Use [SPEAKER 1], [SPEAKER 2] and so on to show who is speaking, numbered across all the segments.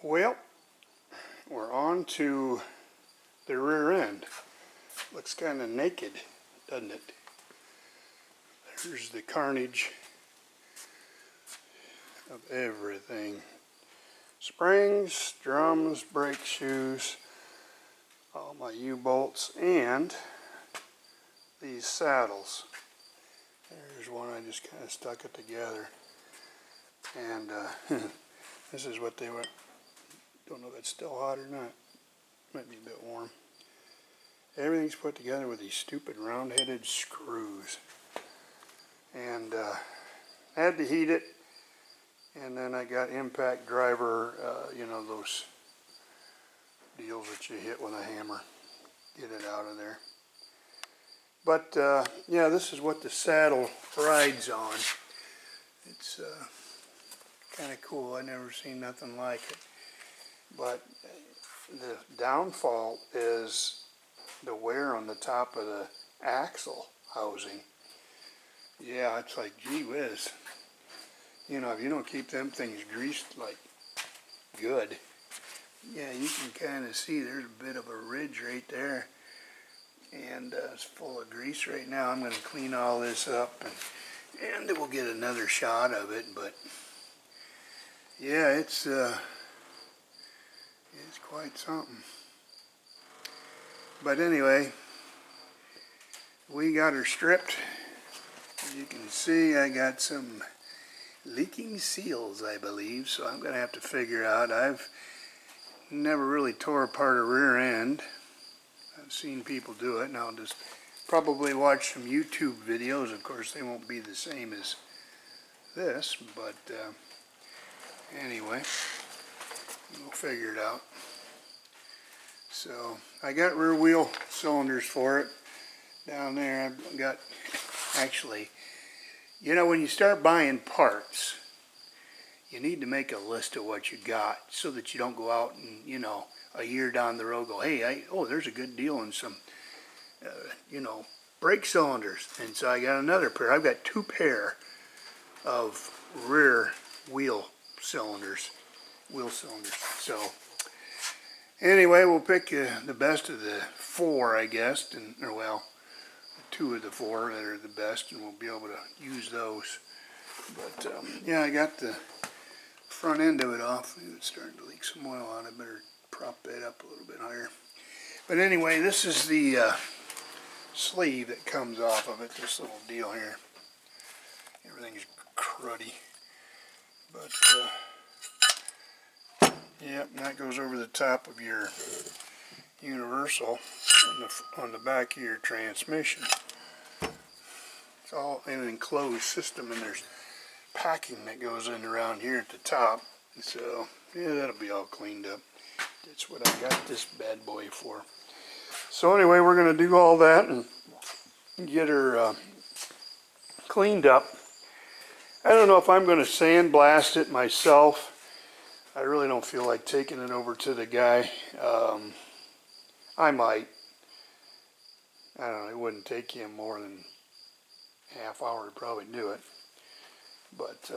[SPEAKER 1] Well, we're on to the rear end. Looks kind of naked, doesn't it? There's the carnage of everything. Springs, drums, brake shoes, all my U-bolts, and these saddles. There's one I just kind of stuck it together. And this is what they were. Don't know if it's still hot or not. Might be a bit warm. Everything's put together with these stupid round-headed screws. And I had to heat it. And then I got impact driver, you know, those deals that you hit with a hammer. Get it out of there. But yeah, this is what the saddle rides on. It's kind of cool. I've never seen nothing like it. But the downfall is the wear on the top of the axle housing. Yeah, it's like, gee whiz. You know, if you don't keep them things greased like good, yeah, you can kind of see there's a bit of a ridge right there. And it's full of grease right now. I'm going to clean all this up and we'll get another shot of it. But yeah, it's quite something. But anyway, we got her stripped. As you can see, I got some leaking seals, I believe, so I'm going to have to figure out. I've never really tore apart a rear end. I've seen people do it, and I'll just probably watch some YouTube videos. Of course, they won't be the same as this, but anyway, we'll figure it out. So I got rear wheel cylinders for it down there. I've got, actually, you know, when you start buying parts, you need to make a list of what you got so that you don't go out and, you know, a year down the road go, hey, oh, there's a good deal on some, you know, brake cylinders. And so I got another pair. I've got two pair of rear wheel cylinders. So anyway, we'll pick the best of the four, I guess, and or well, two of the four that are the best, and we'll be able to use those. But yeah, I got the front end of it off. It's starting to leak some oil on it. Better prop that up a little bit higher. But anyway, this is the sleeve that comes off of it. This little deal here. Everything's cruddy. But yeah, that goes over the top of your universal on the back of your transmission. It's all in an enclosed system, and there's packing that goes in around here at the top. So yeah, that'll be all cleaned up. That's what I got this bad boy for. So anyway, we're going to do all that and get her cleaned up. I don't know if I'm going to sandblast it myself. I really don't feel like taking it over to the guy. I might. I don't know, it wouldn't take him more than a half hour to probably do it. But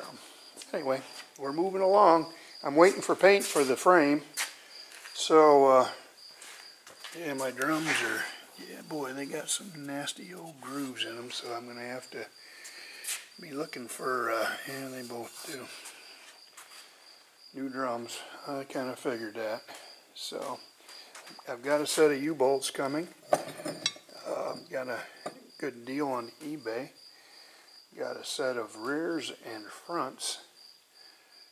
[SPEAKER 1] anyway, we're moving along. I'm waiting for paint for the frame. So, yeah, my drums are, yeah, boy, they got some nasty old grooves in them. So I'm going to have to be looking for, yeah, they both do. New drums. I kind of figured that. So I've got a set of U-bolts coming. Got a good deal on eBay. Got a set of rears and fronts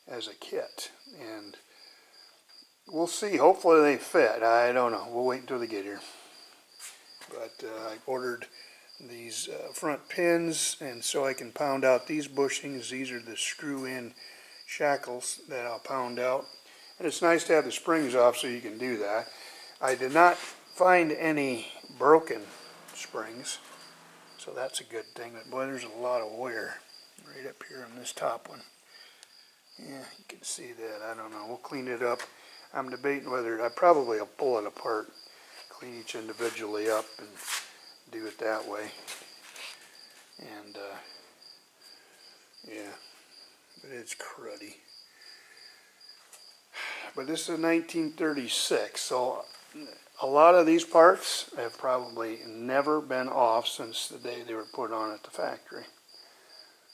[SPEAKER 1] as a kit, and we'll see. Hopefully they fit. I don't know. We'll wait until they get here. But I ordered these front pins, and so I can pound out these bushings. These are the screw-in shackles that I'll pound out. And it's nice to have the springs off so you can do that. I did not find any broken springs, so that's a good thing. But boy, there's a lot of wear right up here on this top one. Yeah, you can see that. I don't know. We'll clean it up. I'm debating whether I probably will pull it apart, clean each individually up, and do it that way. And yeah, but it's cruddy. but this is 1936, so a lot of these parts have probably never been off since the day they were put on at the factory.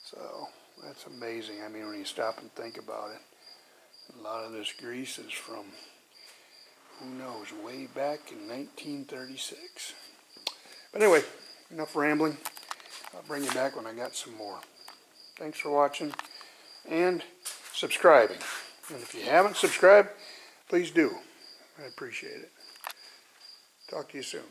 [SPEAKER 1] So that's amazing. I mean, when you stop and think about it, a lot of this grease is from, who knows, way back in 1936. But anyway, enough rambling. I'll bring you back when I got some more. Thanks for watching and subscribing. And if you haven't subscribed, please do. I appreciate it. Talk to you soon.